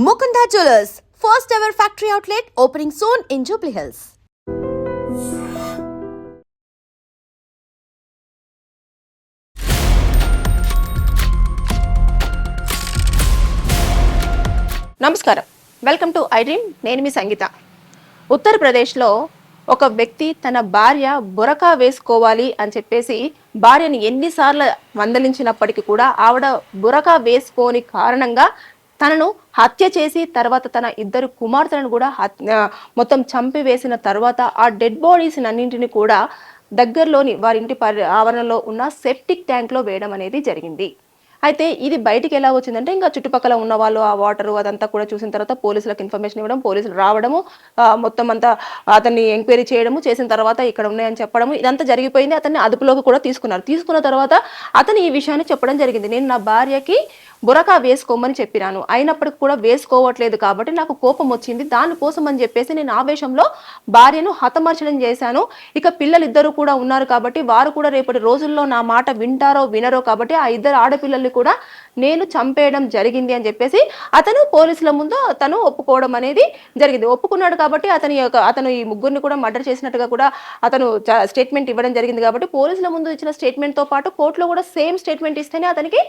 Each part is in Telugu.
Mukunda Jewelers, first ever factory outlet opening soon in Jubilee Hills. నమస్కారం, వెల్కమ్ టు ఐ డ్రీమ్. నేను మీ సంగీత. ఉత్తరప్రదేశ్లో ఒక వ్యక్తి తన భార్య బురకా వేసుకోవాలి అని చెప్పేసి భార్యని ఎన్నిసార్లు మందలించినప్పటికీ కూడా ఆవిడ బురకా వేసుకోని కారణంగా తనను హత్య చేసి తర్వాత తన ఇద్దరు కుమార్తెలను కూడా మొత్తం చంపివేసిన తర్వాత ఆ డెడ్ బాడీస్ అన్నింటిని కూడా దగ్గరలోని వారింటి ఆవరణలో ఉన్న సెప్టిక్ ట్యాంక్లో వేయడం అనేది జరిగింది. అయితే ఇది బయటికి ఎలా వచ్చిందంటే ఇంకా చుట్టుపక్కల ఉన్న వాళ్ళు ఆ వాటర్ అదంతా కూడా చూసిన తర్వాత పోలీసులకు ఇన్ఫర్మేషన్ ఇవ్వడం, పోలీసులు రావడము, మొత్తం అంతా అతన్ని ఎంక్వైరీ చేయడము, చేసిన తర్వాత ఇక్కడ ఉన్నాయని చెప్పడము, ఇదంతా జరిగిపోయింది. అతన్ని అదుపులోకి కూడా తీసుకున్నారు. తీసుకున్న తర్వాత అతను ఈ విషయాన్ని చెప్పడం జరిగింది. నేను నా భార్యకి బురకా వేసుకోమని చెప్పినాను, అయినప్పటికీ కూడా వేసుకోవట్లేదు కాబట్టి నాకు కోపం వచ్చింది. దానికోసం అని చెప్పేసి నేను ఆవేశంలో భార్యను హతమార్చడం చేశాను. ఇక పిల్లలిద్దరూ కూడా ఉన్నారు కాబట్టి వారు కూడా రేపటి రోజుల్లో నా మాట వింటారో వినరో కాబట్టి ఆ ఇద్దరు ఆడపిల్లల్ని కూడా నేను చంపేయడం జరిగింది అని చెప్పేసి అతను పోలీసుల ముందు తను ఒప్పుకోవడం అనేది జరిగింది. ఒప్పుకున్నాడు కాబట్టి అతను ఈ ముగ్గురిని కూడా మర్డర్ చేసినట్టుగా కూడా అతను స్టేట్మెంట్ ఇవ్వడం జరిగింది. కాబట్టి పోలీసుల ముందు ఇచ్చిన స్టేట్మెంట్ తో పాటు కోర్టులో కూడా సేమ్ స్టేట్మెంట్ ఇస్తేనే అతనికి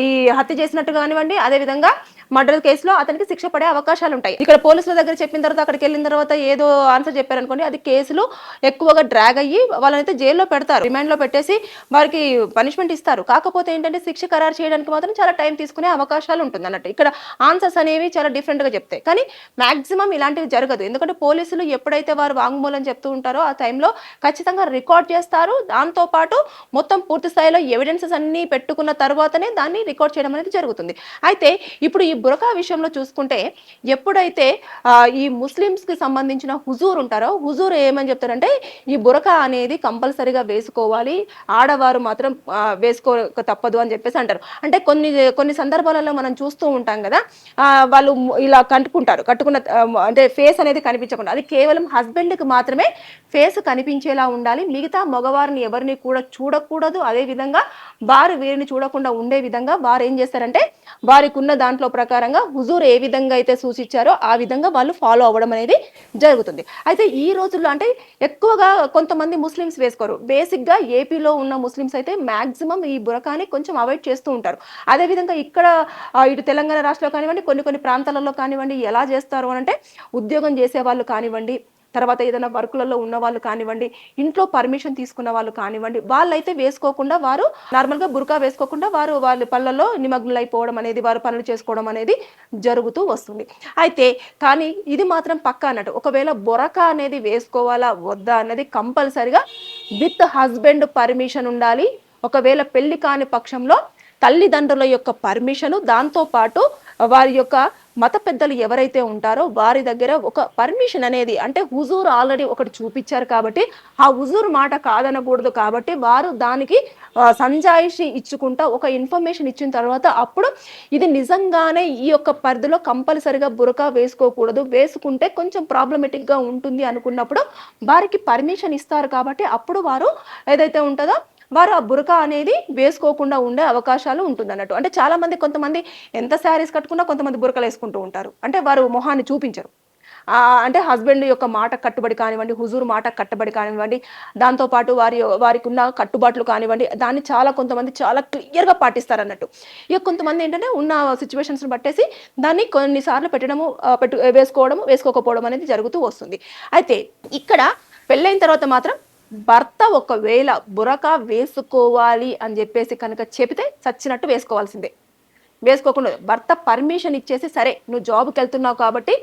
ఈ హత్య చేసినట్టు కానివ్వండి, అదే విధంగా మర్డర్ కేసులో అతనికి శిక్ష పడే అవకాశాలు ఉంటాయి. ఇక్కడ పోలీసుల దగ్గర చెప్పిన తర్వాత అక్కడికి వెళ్ళిన తర్వాత ఏదో ఆన్సర్ చెప్పారనుకోండి, అది కేసులు ఎక్కువగా డ్రాగ్ అయ్యి వాళ్ళనైతే జైల్లో పెడతారు, రిమాండ్ లో పెట్టేసి వారికి పనిష్మెంట్ ఇస్తారు. కాకపోతే ఏంటంటే శిక్ష ఖరారు చేయడానికి మాత్రం చాలా టైం తీసుకునే అవకాశాలు ఉంటుంది అన్నట్టు. ఇక్కడ ఆన్సర్స్ అనేవి చాలా డిఫరెంట్ గా చెప్తాయి, కానీ మాక్సిమం ఇలాంటివి జరగదు. ఎందుకంటే పోలీసులు ఎప్పుడైతే వారు వాంగ్మూలం చెప్తూ ఉంటారో ఆ టైంలో ఖచ్చితంగా రికార్డ్ చేస్తారు. దాంతో పాటు మొత్తం పూర్తి స్థాయిలో ఎవిడెన్సెస్ అన్ని పెట్టుకున్న తర్వాతనే దాన్ని రికార్డ్ చేయడం అనేది జరుగుతుంది. అయితే ఇప్పుడు ఈ బురకా విషయంలో చూసుకుంటే ఎప్పుడైతే ఈ ముస్లిమ్స్ కి సంబంధించిన హుజూర్ ఉంటారో, హుజూర్ ఏమని చెప్తారంటే ఈ బురకా అనేది కంపల్సరీగా వేసుకోవాలి, ఆడవారు మాత్రం వేసుకోక తప్పదు అని చెప్పేసి అంటారు. అంటే కొన్ని సందర్భాలలో మనం చూస్తూ ఉంటాం కదా, వాళ్ళు ఇలా కట్టుకున్న అంటే ఫేస్ అనేది కనిపించకుండా, అది కేవలం హస్బెండ్ కి మాత్రమే ఫేస్ కనిపించేలా ఉండాలి, మిగతా మగవారిని ఎవరిని కూడా చూడకూడదు. అదే విధంగా వారు వీరిని చూడకుండా ఉండే విధంగా వారు ఏం చేస్తారంటే వారికి ఉన్న దాంట్లో ప్రకారంగా హుజూర్ ఏ విధంగా అయితే సూచించారో ఆ విధంగా వాళ్ళు ఫాలో అవ్వడం అనేది జరుగుతుంది. అయితే ఈ రోజుల్లో అంటే ఎక్కువగా కొంతమంది ముస్లిమ్స్ వేసుకోరు. బేసిక్ గా ఏపీలో ఉన్న ముస్లిమ్స్ అయితే మాక్సిమం ఈ బురకాని కొంచెం అవాయిడ్ చేస్తూ ఉంటారు. అదే విధంగా ఇక్కడ ఇటు తెలంగాణ రాష్ట్రంలో కానివ్వండి, కొన్ని ప్రాంతాలలో కానివ్వండి ఎలా చేస్తారు అని అంటే, ఉద్యోగం చేసే వాళ్ళు కానివ్వండి, తర్వాత ఏదైనా వర్కులలో ఉన్న వాళ్ళు కానివ్వండి, ఇంట్లో పర్మిషన్ తీసుకున్న వాళ్ళు కానివ్వండి, వాళ్ళైతే వేసుకోకుండా వారు నార్మల్గా బురకా వేసుకోకుండా వాళ్ళ పనులలో నిమగ్నలైపోవడం అనేది, వారు పనులు చేసుకోవడం అనేది జరుగుతూ వస్తుంది. అయితే కానీ ఇది మాత్రం పక్కా అన్నట్టు, ఒకవేళ బురకా అనేది వేసుకోవాలా వద్దా అన్నది కంపల్సరిగా విత్ హస్బెండ్ పర్మిషన్ ఉండాలి. ఒకవేళ పెళ్లి కాని పక్షంలో తల్లిదండ్రుల యొక్క పర్మిషను, దాంతో పాటు వారి యొక్క మత పెద్దలు ఎవరైతే ఉంటారో వారి దగ్గర ఒక పర్మిషన్ అనేది, అంటే హుజూర్ ఆల్రెడీ ఒకటి చూపించారు కాబట్టి ఆ హుజూర్ మాట కాదనకూడదు. కాబట్టి వారు దానికి సంజాయిషి ఇచ్చుకుంటా ఒక ఇన్ఫర్మేషన్ ఇచ్చిన తర్వాత అప్పుడు ఇది నిజంగానే ఈ యొక్క పరిధిలో కంపల్సరిగా బురకా వేసుకోకూడదు, వేసుకుంటే కొంచెం ప్రాబ్లమేటిక్ గా ఉంటుంది అనుకున్నప్పుడు వారికి పర్మిషన్ ఇస్తారు. కాబట్టి అప్పుడు వారు ఏదైతే ఉంటుందో వారు ఆ బురకా అనేది వేసుకోకుండా ఉండే అవకాశాలు ఉంటుంది అన్నట్టు. అంటే చాలా మంది, కొంతమంది ఎంత శారీస్ కట్టుకున్నా కొంతమంది బురకలు వేసుకుంటూ ఉంటారు, అంటే వారు మొహాన్ని చూపించరు. అంటే హస్బెండ్ యొక్క మాట కట్టుబడి కానివ్వండి, హుజూర్ మాట కట్టుబడి కానివ్వండి, దాంతోపాటు వారికి ఉన్న కట్టుబాట్లు కానివ్వండి, దాన్ని కొంతమంది చాలా క్లియర్గా పాటిస్తారు అన్నట్టు. ఇక కొంతమంది ఏంటంటే ఉన్న సిచ్యువేషన్స్ని బట్టేసి దాన్ని కొన్నిసార్లు వేసుకోవడం వేసుకోకపోవడం అనేది జరుగుతూ వస్తుంది. అయితే ఇక్కడ పెళ్ళైన తర్వాత మాత్రం భర్త ఒకవేళ బురకా వేసుకోవాలి అని చెప్పేసి కనుక చెబితే చచ్చినట్టు వేసుకోవాల్సిందే. వేసుకోకుండా భర్త పర్మిషన్ ఇచ్చేసి, సరే నువ్వు జాబ్కి వెళ్తున్నావు కాబట్టి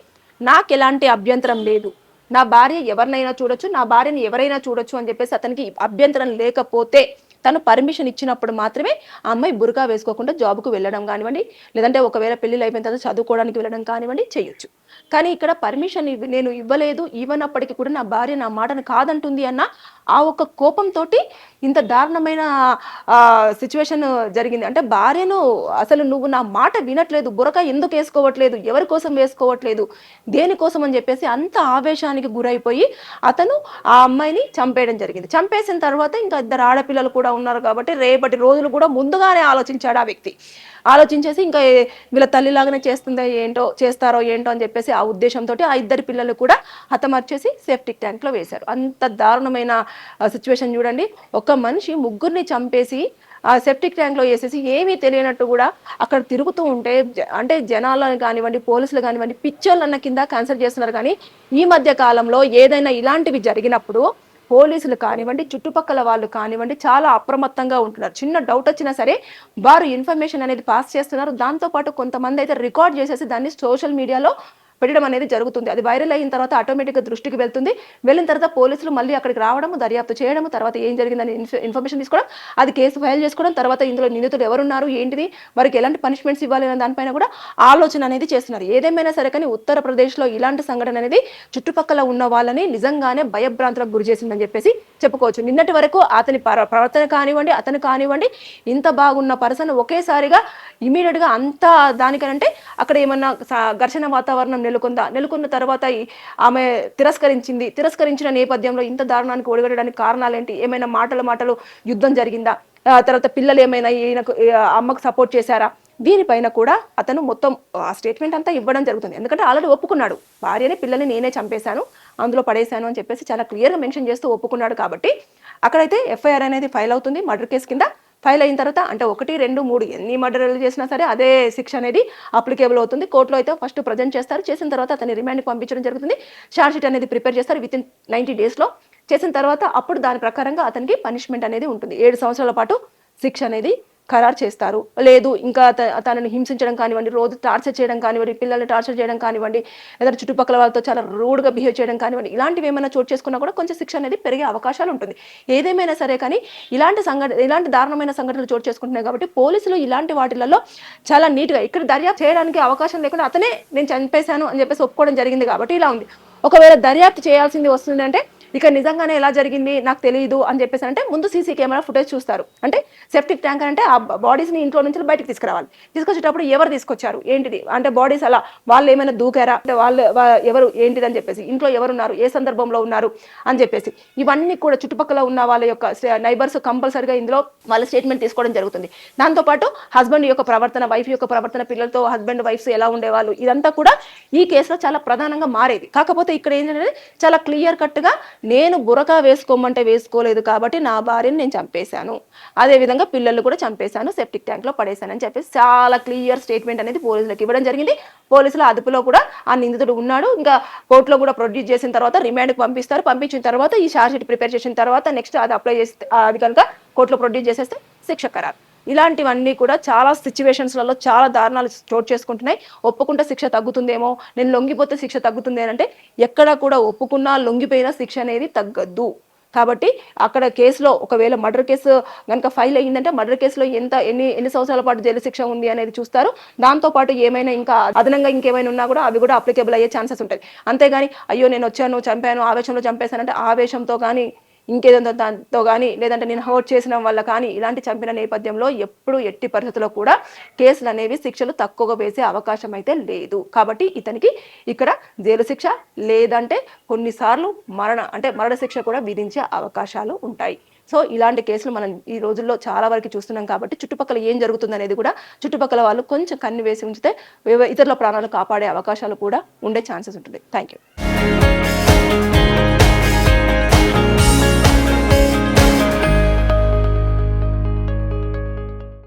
నాకు ఎలాంటి అభ్యంతరం లేదు, నా భార్య ఎవరినైనా చూడొచ్చు, నా భార్యని ఎవరైనా చూడొచ్చు అని చెప్పేసి అతనికి అభ్యంతరం లేకపోతే తను పర్మిషన్ ఇచ్చినప్పుడు మాత్రమే ఆ అమ్మాయి బురకా వేసుకోకుండా జాబ్కు వెళ్ళడం కానివ్వండి, లేదంటే ఒకవేళ పెళ్ళిళ్ళు అయిపోయిన తర్వాత చదువుకోవడానికి వెళ్ళడం కానివ్వండి చేయొచ్చు. కానీ ఇక్కడ పర్మిషన్ నేను ఇవ్వలేదు, ఇవ్వనప్పటికీ కూడా నా భార్య నా మాటను కాదంటుంది అన్న ఆ ఒక్క కోపంతో ఇంత దారుణమైన సిచ్యువేషన్ జరిగింది. అంటే భార్యను అసలు నువ్వు నా మాట వినట్లేదు, బురక ఎందుకు వేసుకోవట్లేదు, ఎవరి కోసం వేసుకోవట్లేదు, దేనికోసం అని చెప్పేసి అంత ఆవేశానికి గురైపోయి అతను ఆ అమ్మాయిని చంపేయడం జరిగింది. చంపేసిన తర్వాత ఇంకా ఇద్దరు ఆడపిల్లలు కూడా ఉన్నారు కాబట్టి రేపటి రోజులు కూడా ముందుగానే ఆలోచించాడు ఆ వ్యక్తి. ఆలోచించేసి ఇంకా వీళ్ళ తల్లిలాగానే చేస్తారో ఏంటో అని చెప్పేసి ఆ ఉద్దేశంతో ఆ ఇద్దరు పిల్లలు కూడా హతమర్చేసి సేఫ్టిక్ ట్యాంక్లో వేశారు. అంత దారుణమైన సిచ్యువేషన్ చూడండి. ఒక మనిషి ముగ్గురిని చంపేసి ఆ సెప్టిక్ ట్యాంక్లో వేసేసి ఏమీ తెలియనట్టు కూడా అక్కడ తిరుగుతూ ఉంటే అంటే జనాలను కానివ్వండి, పోలీసులు కానివ్వండి, పిచ్చోళ్ళన్న కింద కన్సిడర్ చేస్తున్నారు. కానీ ఈ మధ్య కాలంలో ఏదైనా ఇలాంటివి జరిగినప్పుడు పోలీసులు కానివ్వండి, చుట్టుపక్కల వాళ్ళు కానివ్వండి చాలా అప్రమత్తంగా ఉంటున్నారు. చిన్న డౌట్ వచ్చినా సరే వారు ఇన్ఫర్మేషన్ అనేది పాస్ చేస్తున్నారు. దాంతోపాటు కొంతమంది అయితే రికార్డ్ చేసేసి దాన్ని సోషల్ మీడియాలో పెట్టడం అనేది జరుగుతుంది. అది వైరల్ అయిన తర్వాత ఆటోమేటిక్గా దృష్టికి వెళ్తుంది. వెళ్ళిన తర్వాత పోలీసులు మళ్ళీ అక్కడికి రావడము, దర్యాప్తు చేయడము, తర్వాత ఏం జరిగిందని ఇన్ఫర్మేషన్ తీసుకోవడం, అది కేసు ఫైల్ చేసుకోవడం, తర్వాత ఇందులో నిందితులు ఎవరున్నారు, ఏంటిది, వారికి ఎలాంటి పనిష్మెంట్స్ ఇవ్వాలి అనే దానిపైన కూడా ఆలోచన అనేది చేస్తున్నారు. ఏదేమైనా సరే కానీ ఉత్తరప్రదేశ్లో ఇలాంటి సంఘటన అనేది చుట్టుపక్కల ఉన్న వాళ్ళని నిజంగానే భయభ్రాంతులకు గురి చేసిందని చెప్పేసి చెప్పుకోవచ్చు. నిన్నటి వరకు అతని ప్రవర్తన కానివ్వండి, అతను కానివ్వండి, ఇంత బాగున్న పర్సన్ ఒకేసారిగా ఇమీడియట్గా అంత దానికంటే అక్కడ ఏమన్నా ఘర్షణ వాతావరణం నెలకొన్న తర్వాత ఆమె తిరస్కరించిన నేపథ్యంలో ఇంత దారుణానికి ఒడిగట్టడానికి కారణాలేంటి, ఏమైనా మాటలు యుద్ధం జరిగిందా, తర్వాత పిల్లలు ఏమైనా ఈయనకు అమ్మకు సపోర్ట్ చేశారా, దీనిపైన కూడా అతను మొత్తం ఆ స్టేట్మెంట్ అంతా ఇవ్వడం జరుగుతుంది. ఎందుకంటే ఆల్రెడీ ఒప్పుకున్నాడు, భార్యని పిల్లల్ని నేనే చంపేశాను, అందులో పడేశాను అని చెప్పేసి చాలా క్లియర్గా మెన్షన్ చేస్తూ ఒప్పుకున్నాడు. కాబట్టి అక్కడైతే ఎఫ్ఐఆర్ అనేది ఫైల్ అవుతుంది. మర్డర్ కేసు కింద ఫైల్ అయిన తర్వాత అంటే 1, 2, 3 ఎన్ని మర్డర్లు చేసినా సరే అదే శిక్ష అనేది అప్లికేబుల్ అవుతుంది. కోర్టులో అయితే ఫస్ట్ ప్రజెంట్ చేస్తారు. చేసిన తర్వాత అతని రిమాండ్కి పంపించడం జరుగుతుంది. ఛార్జ్ షీట్ అనేది ప్రిపేర్ చేస్తారు విత్ ఇన్ 90 డేస్లో. చేసిన తర్వాత అప్పుడు దాని ప్రకారంగా అతనికి పనిష్మెంట్ అనేది ఉంటుంది. 7 సంవత్సరాల పాటు శిక్ష అనేది ఖరారు చేస్తారు. లేదు ఇంకా తనని హింసించడం కానివ్వండి, రోజు టార్చర్ చేయడం కానివ్వండి, పిల్లల్ని టార్చర్ చేయడం కానివ్వండి, లేదా చుట్టుపక్కల వాళ్ళతో చాలా రూడ్గా బిహేవ్ చేయడం కానివ్వండి, ఇలాంటివి ఏమైనా చోటు చేసుకున్నా కూడా కొంచెం శిక్ష అనేది పెరిగే అవకాశాలు ఉంటుంది. ఏదేమైనా సరే కానీ ఇలాంటి దారుణమైన సంఘటనలు చోటు చేసుకుంటున్నాయి కాబట్టి పోలీసులు ఇలాంటి వాటిలలో చాలా నీట్గా ఇక్కడ దర్యాప్తు చేయడానికి అవకాశం లేకుండా అతనే నేను చంపేశాను అని చెప్పేసి ఒప్పుకోవడం జరిగింది. కాబట్టి ఇలా ఉంది. ఒకవేళ దర్యాప్తు చేయాల్సింది వస్తుందంటే ఇక నిజంగానే ఎలా జరిగింది నాకు తెలియదు అని చెప్పేసి అంటే ముందు సీసీ కెమెరా ఫుటేజ్ చూస్తారు. అంటే సెప్టిక్ ట్యాంక్ అంటే ఆ బాడీస్ని ఇంట్లో నుంచి బయటకు తీసుకురావాలి. తీసుకొచ్చేటప్పుడు ఎవరు తీసుకొచ్చారు, ఏంటిది, అంటే బాడీస్ అలా వాళ్ళు ఏమైనా దూకారా, అంటే వాళ్ళు ఎవరు ఏంటిది అని చెప్పేసి, ఇంట్లో ఎవరున్నారు, ఏ సందర్భంలో ఉన్నారు అని చెప్పేసి ఇవన్నీ కూడా చుట్టుపక్కల ఉన్న వాళ్ళ యొక్క నైబర్స్ కంపల్సరిగా ఇందులో వాళ్ళ స్టేట్మెంట్ తీసుకోవడం జరుగుతుంది. దాంతోపాటు హస్బెండ్ యొక్క ప్రవర్తన, వైఫ్ యొక్క ప్రవర్తన, పిల్లలతో హస్బెండ్ వైఫ్స్ ఎలా ఉండేవాళ్ళు, ఇదంతా కూడా ఈ కేసులో చాలా ప్రధానంగా మారేది. కాకపోతే ఇక్కడ ఏంటంటే చాలా క్లియర్ కట్గా నేను బురకా వేసుకోమంటే వేసుకోలేదు కాబట్టి నా భార్యను నేను చంపేశాను, అదేవిధంగా పిల్లలు కూడా చంపేశాను, సెప్టిక్ ట్యాంక్లో పడేశాను అని చెప్పేసి చాలా క్లియర్ స్టేట్మెంట్ అనేది పోలీసులకు ఇవ్వడం జరిగింది. పోలీసుల అదుపులో కూడా ఆ నిందితుడు ఉన్నాడు. ఇంకా కోర్టులో కూడా ప్రొడ్యూస్ చేసిన తర్వాత రిమాండ్కి పంపిస్తారు. పంపించిన తర్వాత ఈ ఛార్జ్ షీట్ ప్రిపేర్ చేసిన తర్వాత నెక్స్ట్ అది అప్లై చేస్తే అది కనుక కోర్టులో ప్రొడ్యూస్ చేసేస్తే శిక్ష ఖరారు. ఇలాంటివన్నీ కూడా చాలా సిచ్యువేషన్స్లలో చాలా దారుణాలు చోటు చేసుకుంటున్నాయి. ఒప్పుకుంటే శిక్ష తగ్గుతుందేమో, నేను లొంగిపోతే శిక్ష తగ్గుతుంది అంటే ఎక్కడా కూడా ఒప్పుకున్నా లొంగిపోయినా శిక్ష అనేది తగ్గద్దు. కాబట్టి అక్కడ కేసులో ఒకవేళ మర్డర్ కేసు కనుక ఫైల్ అయ్యిందంటే మర్డర్ కేసులో ఎన్ని సంవత్సరాల పాటు జైలు శిక్ష ఉంది అనేది చూస్తారు. దాంతోపాటు ఏమైనా ఇంకా అదనంగా ఇంకేమైనా ఉన్నా కూడా అవి కూడా అప్లికేబుల్ అయ్యే ఛాన్సెస్ ఉంటాయి. అంతేగాని అయ్యో నేను వచ్చాను చంపాను ఆవేశంలో చంపేశానంటే ఆవేశంతో కానీ ఇంకేదో దాంతో కానీ లేదంటే నేను హర్ట్ చేసిన వల్ల కానీ ఇలాంటి చంపిన నేపథ్యంలో ఎప్పుడు ఎట్టి పరిస్థితుల్లో కూడా కేసులు అనేవి శిక్షలు తక్కువగా వేసే అవకాశం అయితే లేదు. కాబట్టి ఇతనికి ఇక్కడ జైలు శిక్ష లేదంటే కొన్నిసార్లు మరణ శిక్ష కూడా విధించే అవకాశాలు ఉంటాయి. సో ఇలాంటి కేసులు మనం ఈ రోజుల్లో చాలా వరకు చూస్తున్నాం. కాబట్టి చుట్టుపక్కల ఏం జరుగుతుంది అనేది కూడా చుట్టుపక్కల వాళ్ళు కొంచెం కన్ను వేసి ఉంచితే ఇతరుల ప్రాణాలు కాపాడే అవకాశాలు కూడా ఉండే ఛాన్సెస్ ఉంటుంది. Thank you.